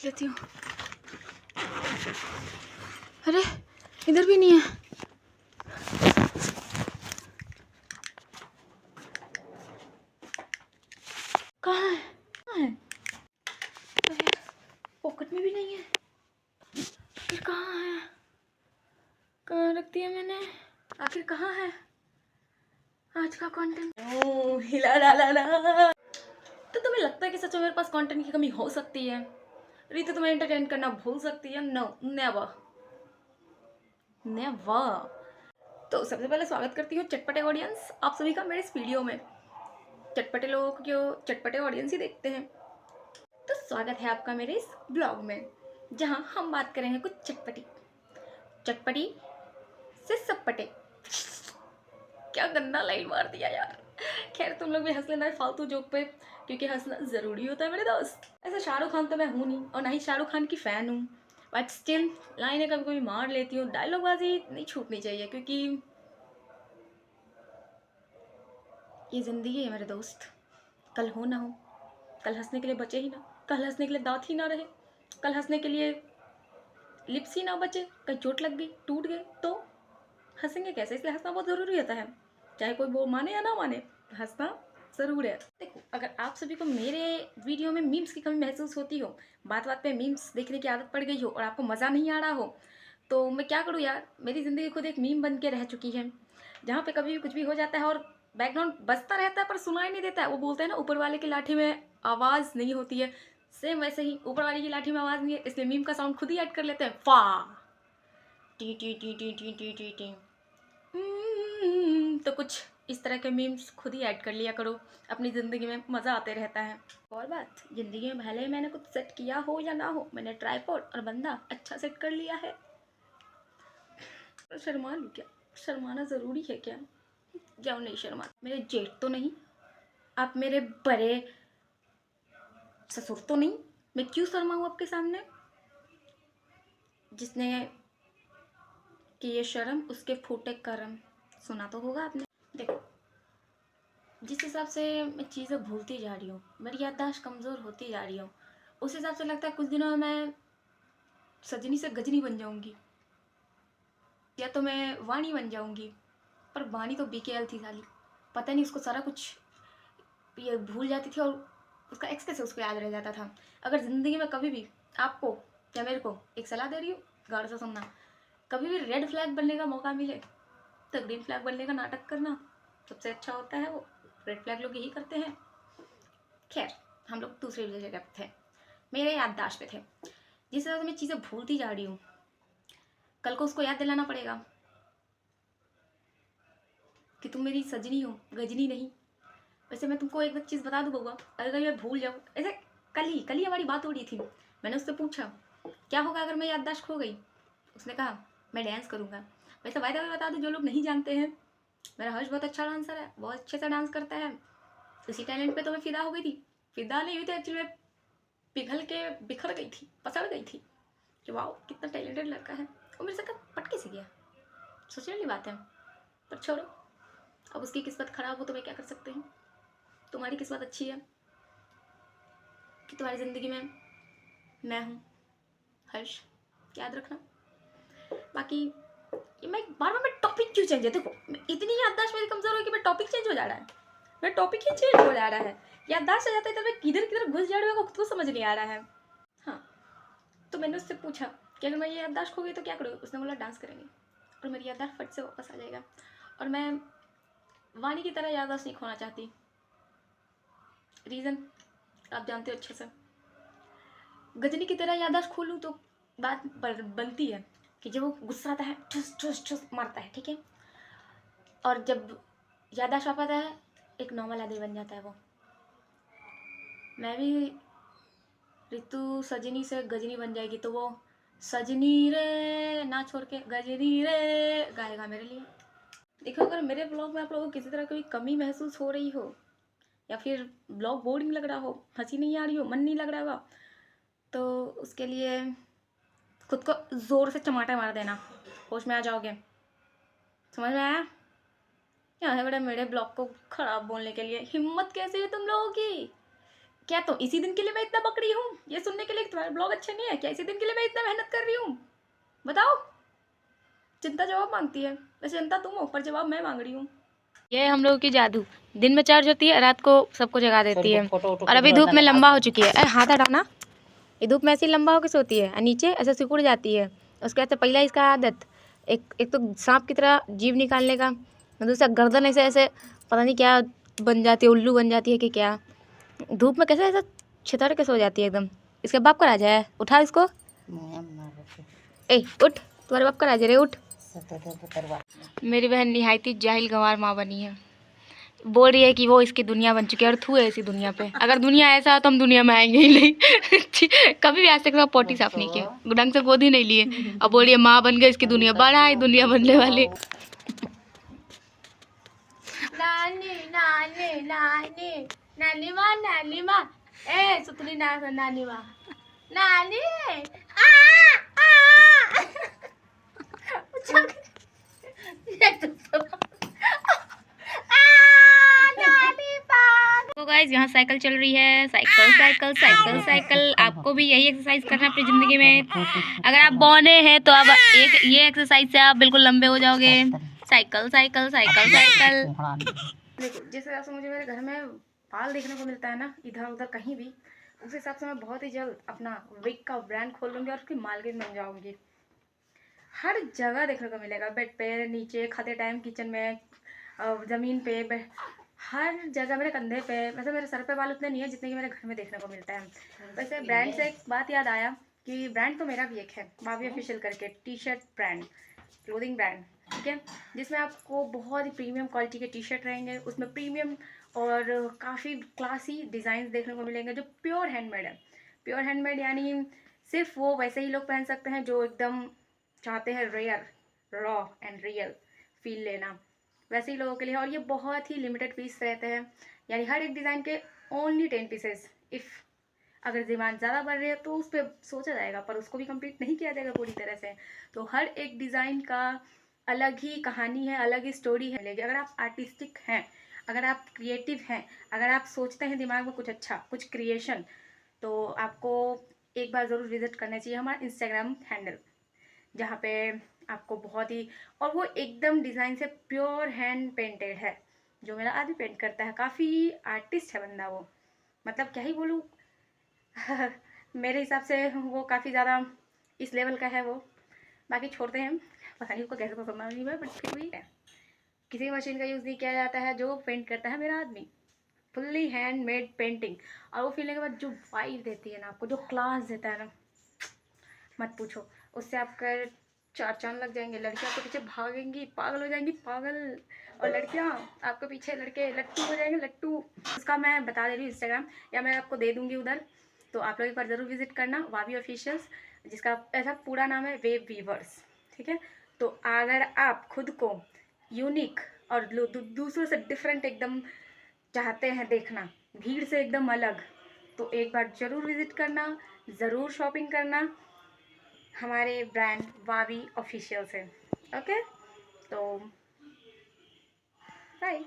लेती हूँ। अरे इधर भी नहीं है। कहाँ है? कहाँ है? अरे पॉकेट में भी नहीं है। फिर कहाँ है? कहाँ रख दिया मैंने? आखिर कहाँ है आज का कंटेंट? ओह हिला डाला ना। तो तुम्हें लगता है कि सच में मेरे पास कंटेंट की कमी हो सकती है? रीतु तुम्हें एंटरटेन करना भूल सकती है? No, never never. तो सबसे पहले स्वागत करती हूँ चटपटे ऑडियंस आप सभी का मेरे इस वीडियो में। चटपटे लोगों को क्यों चटपटे ऑडियंस ही देखते हैं। तो स्वागत है आपका मेरे इस ब्लॉग में, जहाँ हम बात करेंगे कुछ चटपटी चटपटी से सपटे। क्या गंदा लाइन मार दिया यार। खैर तुम लोग भी हंस लेना फालतू जोक पे, क्योंकि हंसना ज़रूरी होता है मेरे दोस्त। ऐसा शाहरुख खान तो मैं हूँ नहीं और ना ही शाहरुख खान की फ़ैन हूँ, बट स्टिल लाइनें कभी कभी मार लेती हूँ। डायलॉगबाजी नहीं छूटनी चाहिए, क्योंकि ये ज़िंदगी है मेरे दोस्त। कल हो ना हो, कल हंसने के लिए बचे ही ना, कल हंसने के लिए दांत ही ना रहे, कल हंसने के लिए लिप्स ही ना बचे, कहीं चोट लग गई टूट गए तो हंसेंगे कैसे? इसलिए हंसना बहुत ज़रूरी होता है, चाहे कोई वो माने या ना माने, हंसना ज़रूर है। देखो अगर आप सभी को मेरे वीडियो में मीम्स की कमी महसूस होती हो, बात बात पे मीम्स देखने की आदत पड़ गई हो और आपको मज़ा नहीं आ रहा हो, तो मैं क्या करूँ यार। मेरी ज़िंदगी खुद एक मीम बन के रह चुकी है, जहाँ पे कभी भी कुछ भी हो जाता है और बैकग्राउंड बजता रहता है पर सुनाई नहीं देता है। वो बोलते हैं ना ऊपर वाले की लाठी में आवाज़ नहीं होती है, सेम वैसे ही ऊपर वाले की लाठी में आवाज़ नहीं है, इसलिए मीम का साउंड खुद ही ऐड कर लेते हैं। फा T T T T T T T T. तो कुछ इस तरह के मीम्स खुद ही ऐड कर लिया करो, अपनी ज़िंदगी में मज़ा आते रहता है। और बात, ज़िंदगी में भले ही मैंने कुछ सेट किया हो या ना हो, मैंने ट्राइपॉड और बंदा अच्छा सेट कर लिया है। शर्मा लूँ क्या? शर्माना ज़रूरी है क्या? जाओ नहीं शर्मा। मेरे जेठ तो नहीं, आप मेरे बड़े ससुर तो नहीं, मैं क्यों शर्माऊँ आपके सामने? जिसने कि ये शर्म उसके फूटे करम, सुना तो होगा आपने। देखो जिस हिसाब से मैं चीज़ें भूलती जा रही हूँ, मेरी याददाश्त कमज़ोर होती जा रही हूँ, उस हिसाब से लगता है कुछ दिनों में मैं सजनी से गजनी बन जाऊँगी, या तो मैं वाणी बन जाऊँगी। पर वाणी तो बीकेएल थी साली, पता नहीं उसको सारा कुछ ये भूल जाती थी और उसका एक्स कैसे उसको याद रह जाता था। अगर ज़िंदगी में कभी भी आपको या मेरे को एक सलाह दे रही हूँ, गौर से सुनना, कभी भी रेड फ्लैग बनने का मौका मिले तो ग्रीन फ्लैग बनने का नाटक करना सबसे अच्छा होता है। वो रेड फ्लैग लोग यही करते हैं। खैर हम लोग दूसरी जगह पे थे, मेरे याददाश्त पे थे। जिस तरह से मैं चीज़ें भूलती जा रही हूँ, कल को उसको याद दिलाना पड़ेगा कि तुम मेरी सजनी हो, गजनी नहीं। वैसे मैं तुमको एक चीज़ बता दूँ बउआ, अगर मैं भूल जाऊँ, ऐसे कल ही हमारी बात हो रही थी, मैंने उससे पूछा क्या होगा अगर मैं याददाश्त खो गई। उसने कहा मैं डांस करूँगा। वैसे वायदा में बता दूँ, जो लोग नहीं जानते हैं, मेरा हर्ष बहुत अच्छा डांसर है, बहुत अच्छे से डांस करता है। उसी टैलेंट पे तो मैं फिदा हो गई थी। फिदा नहीं हुई थी एक्चुअली, मैं पिघल के बिखर गई थी, पसड़ गई थी कि वाह कितना टैलेंटेड लड़का है। और मेरे से पटके से गया, सोचने वाली बात है। पर छोड़ो, अब उसकी किस्मत खराब हो तो मैं क्या कर सकती हूँ। तुम्हारी किस्मत अच्छी है कि तुम्हारी ज़िंदगी में मैं हूँ, हर्ष, याद रखना। बाकी ये मैं बार बार मैं टॉपिक क्यों चेंज है, देखो इतनी याददाश्त मेरी कमज़ोर हो कि मैं टॉपिक चेंज हो जा रहा है, मैं टॉपिक ही चेंज हो जा रहा है। याददाश्त आ जाता है तो मैं किधर किधर घुस जा रही हूँ, खुद को समझ नहीं आ रहा है। हाँ तो मैंने उससे पूछा कि अगर मैं ये याददाश्त खो गई तो क्या करोगे। उसने बोला डांस करेंगे और मेरी याददाश्त फट से वापस आ जाएगा। और मैं वाणी की तरह याददाश्त नहीं खोना चाहती। रीज़न आप जानते हो अच्छे से। गजनी की तरह याददाश्त खोलूँ तो बात बनती है कि जब वो गुस्सा आता है ठुस ठुस ठुस मारता है, ठीक है, और जब याददाश्त आ पाता है एक नॉर्मल आदमी बन जाता है वो। मैं भी ऋतु सजनी से गजनी बन जाएगी तो वो सजनी रे ना छोड़ के गजनी रे गाएगा मेरे लिए। देखो अगर मेरे ब्लॉग में आप लोगों को किसी तरह की कमी महसूस हो रही हो, या फिर ब्लॉग बोरिंग लग रहा हो, हंसी नहीं आ रही हो, मन नहीं लग रहा होगा, तो उसके लिए खुद को ज़ोर से चमाटा मार देना, होश में आ जाओगे। समझ में आया? क्या है बड़े मेरे ब्लॉग को ख़राब बोलने के लिए हिम्मत कैसे है तुम लोगों की? क्या तो इसी दिन के लिए मैं इतना बकरी हूँ? ये सुनने के लिए कि तुम्हारे ब्लॉग अच्छे नहीं है क्या? इसी दिन के लिए मैं इतना मेहनत कर रही हूँ? बताओ। चिंता जवाब मांगती है। वैसे चिंता तुम हो पर जवाब मैं मांग रही हूँ। ये हम लोगों की जादू, दिन में चार्ज होती है, रात को सबको जगा देती है। और अभी धूप में लंबा हो चुकी है। अरे हाथ हटाओ ना। ये धूप में ऐसे ही लंबा होकर सोती है और नीचे ऐसे सिकुड़ जाती है। उसके बाद से पहला इसका आदत, एक तो सांप की तरह जीभ निकालने का, और दूसरा गर्दन ऐसे ऐसे पता नहीं क्या बन जाती है, उल्लू बन जाती है कि क्या। धूप में कैसे ऐसा छितर के सो जाती है एकदम। इसके बाप का राजा है, उठा इसको। ए उठ, तुम्हारे बाप का राजा रे, उठ। मेरी बहन निहायती जाहिल गंवार माँ बनी है। बोल रही है कि वो इसकी दुनिया बन चुकी है और थू है ऐसी दुनिया पे। अगर दुनिया ऐसा हो तो हम दुनिया में आएंगे ही नहीं। कभी भी आज तक पोटी साफ नहीं किया, ढंग से गोद ही नहीं लिए, अब बोल रही है माँ बन गई इसकी दुनिया। बड़ा है दुनिया बनने वाली। नानी नानी नानी नानी माँ, नानी माँ, ए सुतली ना नानी माँ, नानी आ आ तो गाइस यहाँ साइकिल चल रही है। Cycle cycle cycle cycle. आपको भी यही एक्सरसाइज करना है अपनी जिंदगी में। अगर आप बौने हैं तो अब एक ये एक्सरसाइज से आप बिल्कुल लंबे हो जाओगे। Cycle cycle cycle cycle. देखो जिस हिसाब से मुझे मेरे घर में बाल देखने को मिलता है ना, इधर उधर कहीं भी, उस हिसाब से मैं बहुत ही जल्द अपना विग का ब्रांड खोल लूँगी और उसकी मालकिन बन जाऊँगी। हर जगह देखने को मिलेगा, बेड पे, नीचे, खाते टाइम, किचन में, ज़मीन पे, हर जगह, मेरे कंधे पे। वैसे मेरे सर पे बाल उतने नहीं है जितने कि मेरे घर में देखने को मिलता है। वैसे ब्रांड से एक बात याद आया कि ब्रांड तो मेरा भी एक है, भाभी ऑफिशियल करके, T shirt brand, clothing brand, ठीक है, जिसमें आपको बहुत ही प्रीमियम क्वालिटी के टी शर्ट रहेंगे। उसमें प्रीमियम और काफ़ी क्लासी डिज़ाइन देखने को मिलेंगे जो प्योर हैंडमेड है। प्योर हैंडमेड यानी सिर्फ वो वैसे ही लोग पहन सकते हैं जो एकदम चाहते हैं rare, raw and real feel लेना, वैसे ही लोगों के लिए। और ये बहुत ही लिमिटेड पीस रहते हैं, यानी हर एक डिज़ाइन के ओनली 10 पीसेस। इफ़ अगर डिमांड ज़्यादा बढ़ रही है तो उस पर सोचा जाएगा, पर उसको भी कंप्लीट नहीं किया जाएगा पूरी तरह से। तो हर एक डिज़ाइन का अलग ही कहानी है, अलग ही स्टोरी है। लेकिन अगर आप आर्टिस्टिक हैं, अगर आप क्रिएटिव हैं, अगर आप सोचते हैं दिमाग में कुछ अच्छा, कुछ क्रिएशन, तो आपको एक बार ज़रूर विजिट करना चाहिए हमारा इंस्टाग्राम हैंडल, जहाँ पे आपको बहुत ही, और वो एकदम डिज़ाइन से प्योर हैंड पेंटेड है, जो मेरा आदमी पेंट करता है। काफ़ी आर्टिस्ट है बंदा वो, मतलब क्या ही बोलूँ। मेरे हिसाब से वो काफ़ी ज़्यादा इस लेवल का है वो। बाकी छोड़ते हैं, पता नहीं उसको कैसे पसंद नहीं हुआ, बट फिर भी है। किसी मशीन का यूज़ नहीं किया जाता है, जो पेंट करता है मेरा आदमी, फुल्ली हैंड मेड पेंटिंग। और वो फीलने के बाद जो वाइब देती है ना आपको, जो क्लास देता है ना, मत पूछो। उससे आपका चार चांद लग जाएंगे। लड़कियां आपके पीछे भागेंगी, पागल हो जाएंगी, पागल। और लड़कियां आपके पीछे, लड़के लट्टू हो जाएंगे, लट्टू। उसका मैं बता दे रही हूँ इंस्टाग्राम, या मैं आपको दे दूँगी उधर, तो आप लोग एक बार ज़रूर विजिट करना, वावी ऑफिशियल्स, जिसका ऐसा पूरा नाम है वेब वीवर्स, ठीक है। तो अगर आप खुद को यूनिक और दूसरों से डिफरेंट एकदम चाहते हैं देखना, भीड़ से एकदम अलग, तो एक बार ज़रूर विजिट करना, ज़रूर शॉपिंग करना हमारे ब्रांड वावी ऑफिशियल से। ओके, तो बाय।